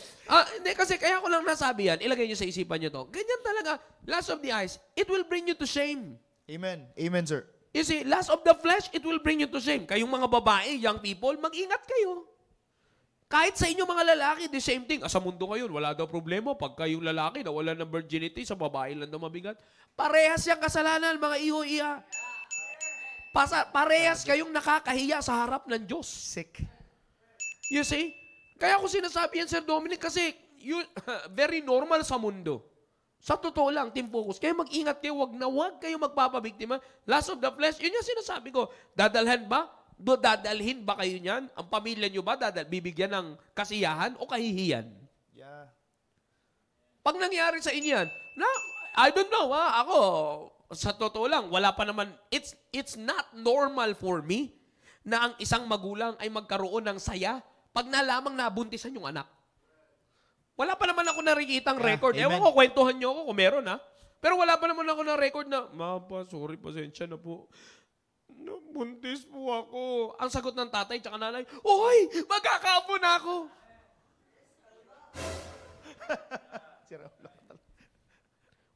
Hindi, kasi kaya ko lang nasabi yan, ilagay nyo sa isipan nyo to. Ganyan talaga, lust of the eyes, it will bring you to shame. Amen. Amen, sir. You see, lust of the flesh, it will bring you to shame. Kayong mga babae, young people, mag-ingat kayo. Kahit sa inyo mga lalaki, the same thing. Sa mundo ngayon, wala daw problema. Pag kayong lalaki, nawala ng virginity, sa babae lang daw mabigat. Parehas yung kasalanan, mga iyo-iya. Parehas kayong nakakahiya sa harap ng Diyos. Sick. You see? Kaya ako sinasabi yan, Sir Dominic, kasi very normal sa mundo. Sa totoo lang, Team Focus, kaya mag-ingat kayo, wag kayo magpapabiktima. Lust of the flesh, yun yung sinasabi ko. Dadalhin ba kayo niyan? Ang pamilya nyo ba bibigyan ng kasiyahan o kahihiyan? Yeah. Pag nangyari sa inyo yan, I don't know, ako, sa totoo lang, wala pa naman, it's not normal for me na ang isang magulang ay magkaroon ng saya pag nalamang nabuntisan yung anak. Wala pa naman ako nakikitang record. Amen. Ewan ko, kwentuhan nyo ako kung meron Pero wala pa naman ako na record na, Mapa, sorry, pasensya na po. Buntis po ako. Ang sagot ng tatay tsaka nanay, Oy, magkakapo na ako.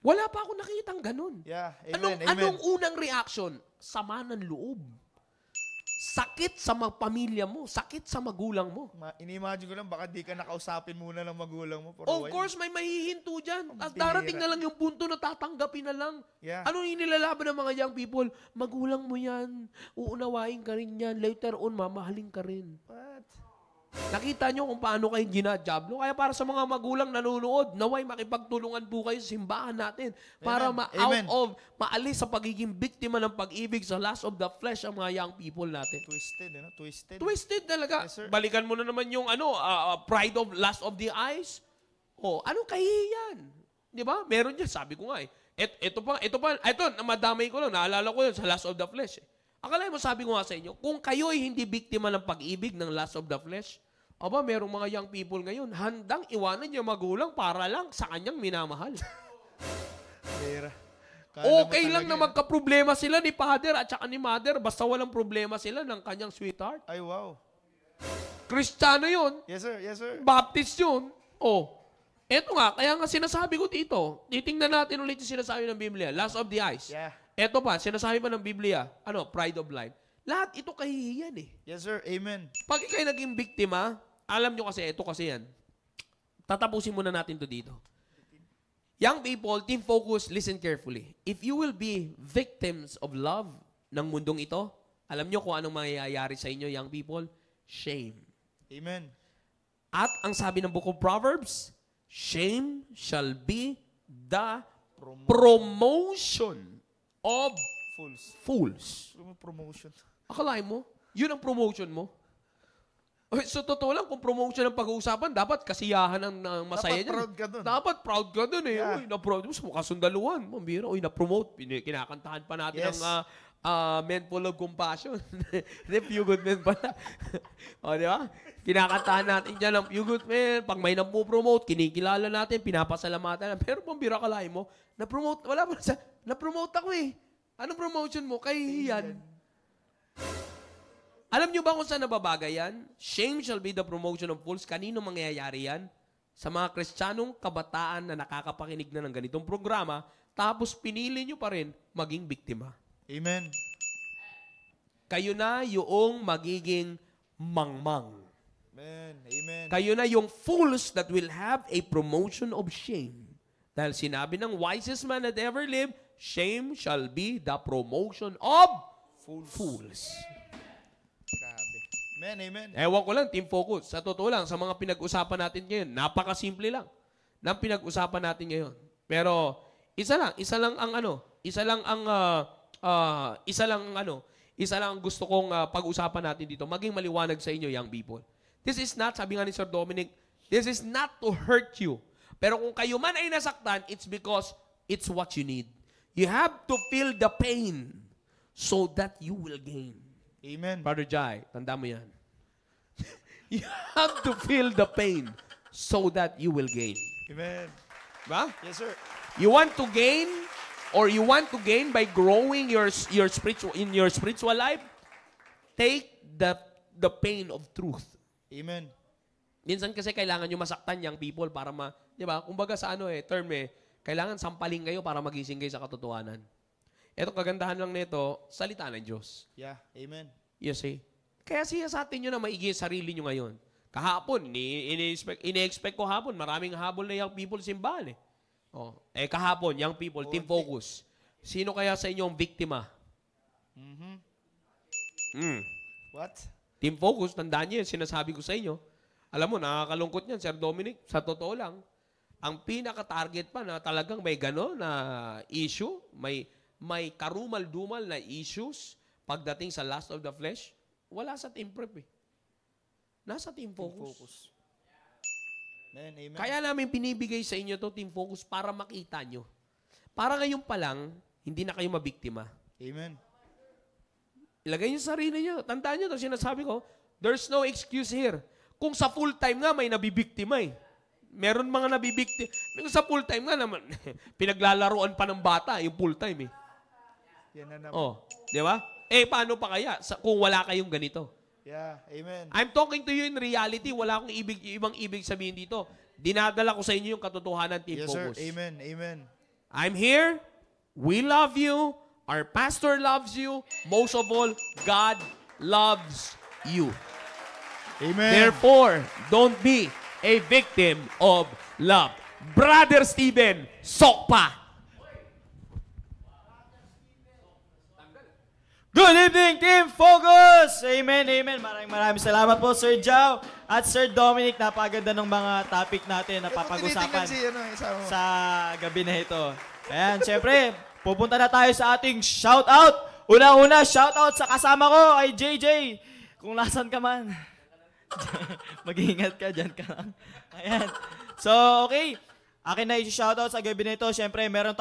Wala pa ako nakitang ganun. Yeah, amen, amen. Anong unang reaction? Sama ng loob. Sakit sa pamilya mo. Sakit sa magulang mo. Ini-imagine ko lang, baka di ka nakausapin muna ng magulang mo. Of course, may mahihinto dyan. At bihira. darating na lang yung punto na tatanggapin na lang. Yeah. Ano yung nilalaban ng mga young people? Magulang mo yan. Uunawain ka rin yan. Later on, mamahalin ka rin. What? Nakita nyo kung paano kayo ginajablo? Kaya para sa mga magulang nanonood, naway makipagtulungan po kayo sa simbahan natin para Amen. maalis sa pagiging biktima ng pag-ibig sa lust of the flesh ang mga young people natin. Twisted, Twisted. Twisted talaga. Yes, sir. Balikan mo na naman yung pride of lust of the eyes. Anong kahihiyan? Di ba? Meron yan. Sabi ko nga Ito, madamay ko lang. Naalala ko yun sa lust of the flesh. Akala mo, sabi ko nga sa inyo, kung kayo'y hindi biktima ng pag-ibig ng lust of the flesh, merong mga young people ngayon, handang iwanan yung magulang para lang sa kanyang minamahal. Bihira. Okay lang na magka-problema sila ni father at saka ni mother, basta walang problema sila ng kanyang sweetheart. Ay, wow. Kristiyano yun. Yes, sir. Yes, sir. Baptist yun. Eto nga, kaya nga sinasabi ko dito, titingnan natin ulit yung sinasabi ng Biblia, lust of the eyes. Yeah. Eto pa, sinasabi pa ng Biblia, pride of life. Lahat ito kahihiyan Yes, sir. Amen. Pag ikaw'y naging biktima, alam nyo kasi, ito kasi yan. Tatapusin muna natin to dito. Young people, team focus, listen carefully. If you will be victims of love ng mundong ito, alam nyo kung anong mangyayari sa inyo, young people? Shame. Amen. At ang sabi ng Book of Proverbs, shame shall be the promotion of Fools. fools. Promotion. Akalain mo, yun ang promotion mo? Okay, so totoo lang, kung promotion ang pag-uusapan, dapat kasiyahan ang masaya Dapat niyan. proud ka dun. Dapat proud ka dun eh. Yeah. Uy, na-proud mo sa mukha sundaluhan. Mambira, uy, na-promote. Kinakantahan pa natin Yes. ang Men Full of Compassion. Hindi, Few Good Men pala. O, di ba? Kinakantahan natin dyan ang Few Good Men. Pag may napupromote, kinikilala natin, pinapasalamatan. Pero pambira kalahin mo, na-promote, wala pa sa, na-promote ako eh. Anong promotion mo? Kahihiyan. Alam nyo ba kung saan nababagay yan? Shame shall be the promotion of fools. Kanino mangyayari yan? Sa mga Kristiyanong kabataan na nakakapakinig na ng ganitong programa, tapos pinili nyo pa rin maging biktima. Amen. Kayo na yung magiging mangmang. Amen. Amen. Kayo na yung fools that will have a promotion of shame. Dahil sinabi ng wisest man that ever lived, shame shall be the promotion of fools. Grabe. Amen. Amen. Ewan ko lang, team focus. Sa totoo lang, sa mga pinag-usapan natin ngayon, napakasimple lang ng pinag-usapan natin ngayon. Pero, isa lang ang gusto kong pag-usapan natin dito, maging maliwanag sa inyo, young people. This is not, sabi nga ni Sir Dominic, this is not to hurt you. Pero kung kayo man ay nasaktan, it's because it's what you need. You have to feel the pain so that you will gain. Amen. Brother Jai, tanda mo yan. You have to feel the pain so that you will gain. Amen. Ba? Yes, sir. You want to gain or you want to gain by growing your spiritual life? Take the pain of truth. Amen. Minsan kasi kailangan nyo masaktan yung people para di ba? Kumbaga sa term kailangan sampaling kayo para magising kayo sa katotohanan. Ito kagandahan lang nito, salita ng Diyos. Yeah. Amen. You see? Kaya siya sa atin nyo na maigi yung sarili nyo ngayon. Kahapon, ini-expect ko hapon, maraming habol na young people simbahan eh. Oh, kahapon, young people, team focus. Sino kaya sa inyo ang biktima? What? Team focus, tandaan niyo yung sinasabi ko sa inyo. Alam mo, nakakalungkot niyan, Sir Dominic. Sa totoo lang, ang pinaka-target pa na talagang may gano'n na issue, may karumal-dumal na issues pagdating sa lust of the flesh, wala sa team prep eh. Nasa team focus. Amen. Amen. Kaya namin binibigay sa inyo to team focus para makita nyo. Para ngayon pa lang, hindi na kayo mabiktima. Amen. Ilagay nyo sa sarili nyo. Tandaan nyo ito, sinasabi ko, there's no excuse here. Kung sa full-time nga, may nabibiktima eh. Meron mga nabibiktima. Kung sa full-time nga naman, pinaglalaroan pa ng bata, yung full-time eh. Yan na naman. Oh, di ba? Paano pa kaya kung wala kayong ganito? Yeah. Amen. I'm talking to you in reality. Wala akong ibang ibig sabihin dito. Dinadala ko sa inyo yung katotohanan, team Yes, sir. focus. Amen. Amen. I'm here. We love you. Our pastor loves you. Most of all, God loves you. Amen. Therefore, don't be a victim of love. Brother Steven, sok pa! Good evening, Team Focus! Amen, amen. Maraming salamat po, Sir Jao at Sir Dominic. Napaganda ng mga topic natin na papag-usapan sa gabi na ito. Ayan, syempre, pupunta na tayo sa ating shoutout. Una-una, shoutout sa kasama ko ay JJ. Kung nasan ka man. Mag-iingat ka, dyan ka lang. Ayan. So, okay. Akin na i-shoutout sa gabi na ito. Syempre, meron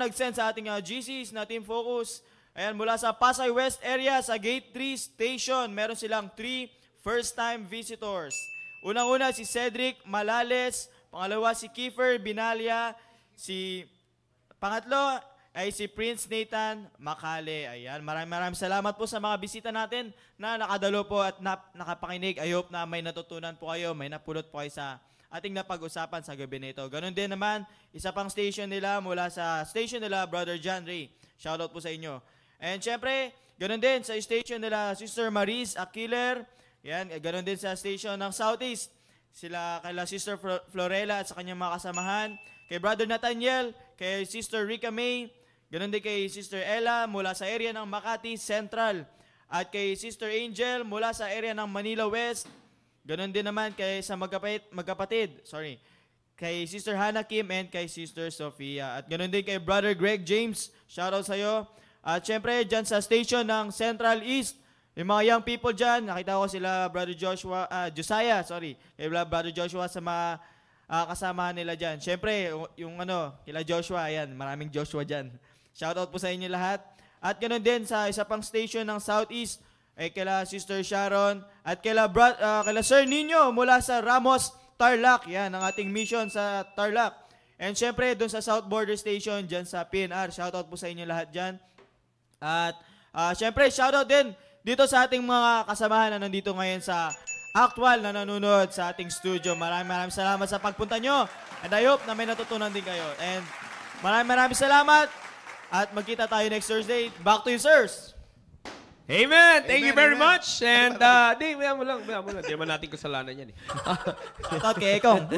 nag-send sa ating GCs na Team Focus. Ayan, mula sa Pasay West area, sa Gate 3 Station, meron silang 3 first-time visitors. Unang-una si Cedric Malales, pangalawa si Kiefer Binalya, pangatlo ay si Prince Nathan Makale. Ayan, maraming salamat po sa mga bisita natin na nakadalo po at nakapakinig. I hope na may natutunan po kayo, may napulot po kayo sa ating napag-usapan sa gabi nito. Ganon din naman, isa pang station nila mula sa station nila, Brother John Ray. Shoutout po sa inyo. And syempre, ganoon din sa station nila Sister Maris Aquiler, Yan, ganoon din sa station ng Southeast. Sila kaila Sister Florella at sa kanyang mga kasamahan. Kay Brother Nathaniel, kay Sister Rica May, ganoon din kay Sister Ella mula sa area ng Makati Central. At kay Sister Angel mula sa area ng Manila West. Ganoon din naman kay sa magkapatid, kay Sister Hannah Kim and kay Sister Sofia. At ganoon din kay Brother Greg James, shoutout sa'yo. At syempre, dyan sa station ng Central East, yung mga young people dyan, nakita ko sila Brother Josiah, kay Brother Joshua sa mga kasamahan nila dyan. Syempre, yung kila Joshua, ayan, maraming Joshua dyan. Shoutout po sa inyo lahat. At ganoon din sa isa pang station ng Southeast, ay kila Sister Sharon at kila Sir Nino mula sa Ramos, Tarlac. Yan, ang ating mission sa Tarlac. And syempre, doon sa South Border Station, dyan sa PNR. Shoutout po sa inyo lahat dyan. At syempre, shoutout din dito sa ating mga kasamahan na nandito ngayon sa actual na nanonood sa ating studio. Maraming salamat sa pagpunta nyo. And I hope na may natutunan din kayo. And maraming salamat. At magkita tayo next Thursday. Back to you, sirs. Amen! Thank you very much. And, di, bayan mo lang. Di naman natin kasalanan yan eh. Shoutout kay Ekong.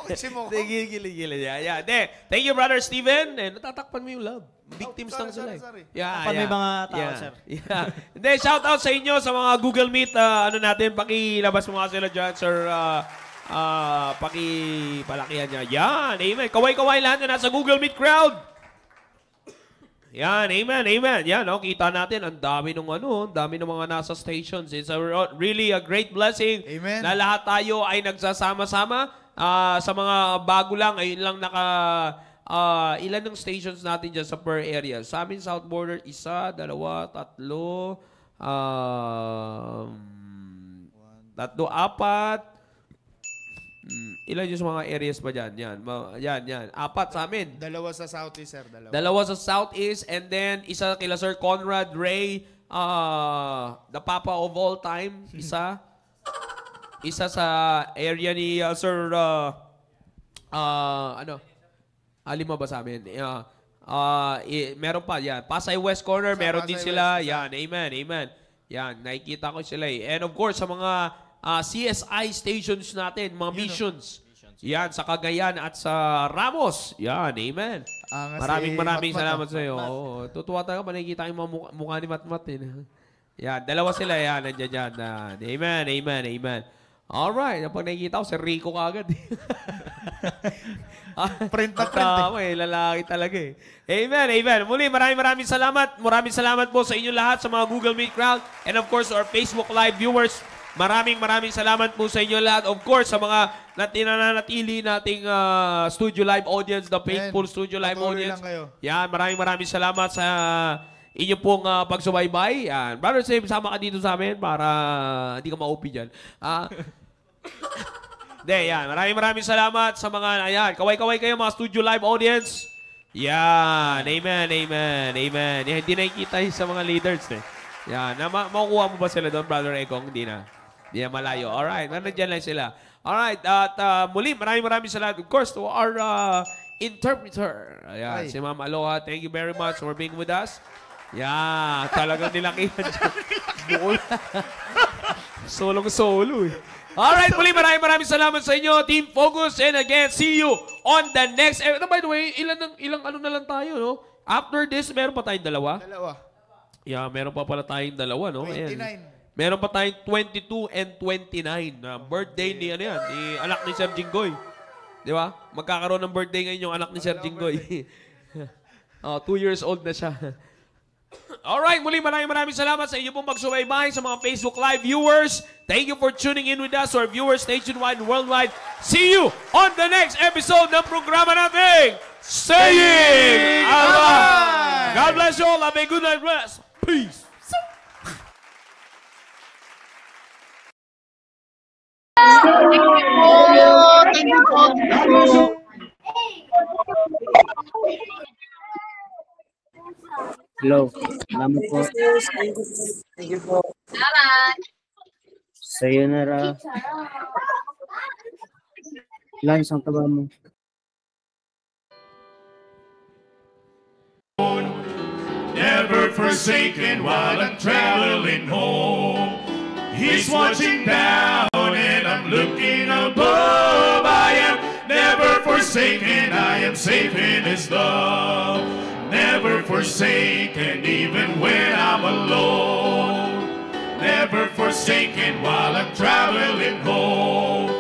Okay, si mo. Gili. Yeah. Thank you, Brother Steven. And natatakpan mo yung love. Victims lang sila eh. Sorry. Yeah, May mga tao, sir. Yeah. Hindi, shout out sa inyo sa mga Google Meet. Natin, pakilabas mo nga sila dyan, sir. Pakipalakihan niya. Yan, amen. Kaway-kaway lahat na nasa Google Meet crowd. Yan, amen. Yan, kita natin, ang dami ng mga nasa stations. It's really a great blessing. Amen. Na lahat tayo ay nagsasama-sama. Sa mga bago lang, ayun lang ilan ng stations natin dyan sa per area. Sa amin, South Border, 1, 2, 3, 4. Ilan yung sa mga areas pa dyan? Yan. 4 sa amin. 2 sa Southeast, sir. 2. 2 sa Southeast, and then isa kila Sir Conrad Ray, the Papa of all time, isa. Isa sa area ni Sir, lima ba sa amin? Meron pa, yan. Pasay West Corner, meron din sila. Yan, amen. Yan, nakikita ko sila eh. And of course, sa mga CSI stations natin, mga missions. Yan, sa Cagayan at sa Ramos. Yan, amen. Maraming salamat sa iyo. Tutuwa tayo pa nakikita yung mga mukha ni Matmat. Yan, 2 sila. Yan, nandiyan dyan. Amen. Alright, pag nakikita ko, si Rico kaagad. Print na print. Tama lalaki talaga eh. Amen. Muli, maraming salamat. Maraming salamat po sa inyo lahat, sa mga Google Meet crowd. And of course, our Facebook Live viewers. Maraming salamat po sa inyo lahat. Of course, sa mga nananatili nating Studio Live audience, the faithful Studio Live audience. Yan, maraming salamat sa inyo pong pagsubaybay. Yan. Brother Sam, sama ka dito sa amin para hindi ka ma-OP dyan. Yan. Maraming salamat sa mga, ayan, kaway-kaway kayo mga Studio Live audience. Yan. Amen. Yan, hindi nakikita sa mga leaders. Yan. Makukuha mo ba sila doon, Brother Ekong? Hindi na malayo. Alright. Nandiyan lang sila. Alright. At muli, maraming salamat. Of course, to our interpreter. Ayan, si Ma'am Aloha. Thank you very much for being with us. Yan. Talagang nilakihan dyan. Bukol. Solo eh. Alright, muli, maraming salamat sa inyo, Team Focus. And again, see you on the next. By the way, ilang na lang tayo, no? After this, meron pa tayong 2? 2. Yeah, meron pa pala tayong 2, no? 29. Ayan. Meron pa tayong 22 and 29 na birthday ni anak ni Sir Jinggoy. Di ba? Magkakaroon ng birthday ngayon yung anak ni Sir Jinggoy. 2 years old na siya. Alright, muli maraming salamat sa inyo pong pagsubaybay sa mga Facebook Live viewers. Thank you for tuning in with us, our viewers nationwide and worldwide. See you on the next episode ng programa natin, Saying Allah. God bless you all. Have a good night rest. Peace. Hello. Salamat po. Thank you po. Salamat. Sayonara. Lance, ang taba mo. Never forsaken while I'm traveling home. He's watching down and I'm looking above. I am never forsaken, I am safe in His love. Never forsaken even when I'm alone. Never forsaken while I'm traveling home.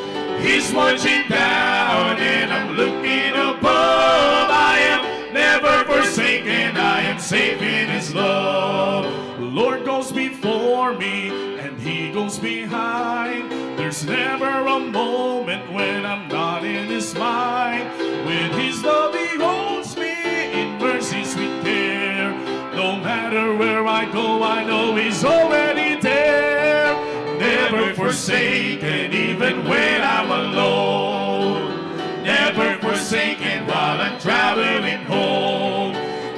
He's watching down and I'm looking above. I am never forsaken, I am safe in His love. The Lord goes before me and He goes behind. There's never a moment when I'm not in His mind. With His love He holds me, in mercy sweet care. No matter where I go, I know He's already there. Never forsaken even when I'm alone. Never forsaken while I'm traveling home.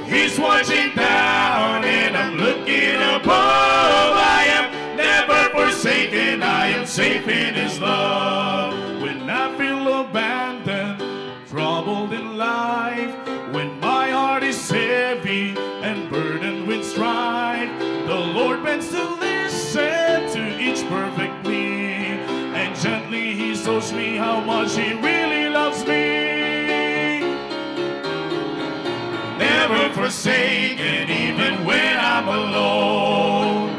He's watching down and I'm looking above. I am never forsaken, I am safe in His love. When I feel abandoned, troubled in life, when my heart is heavy and burdened with strife, the Lord bends to listen to each perfect plea, and gently He shows me how much He really loves me. Never forsaken even when I'm alone.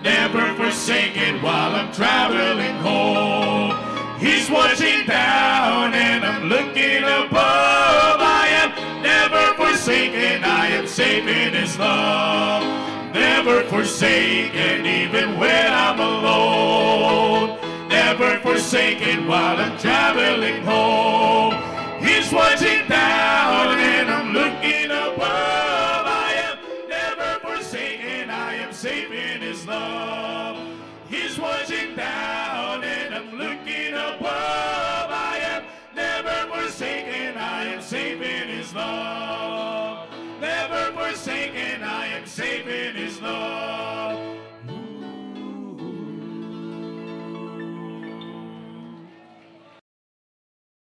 Never forsaken while I'm traveling home. He's watching down and I'm looking above. I am never forsaken, I am safe in His love. Never forsaken even when I'm alone. Never forsaken while I'm traveling home. He's watching down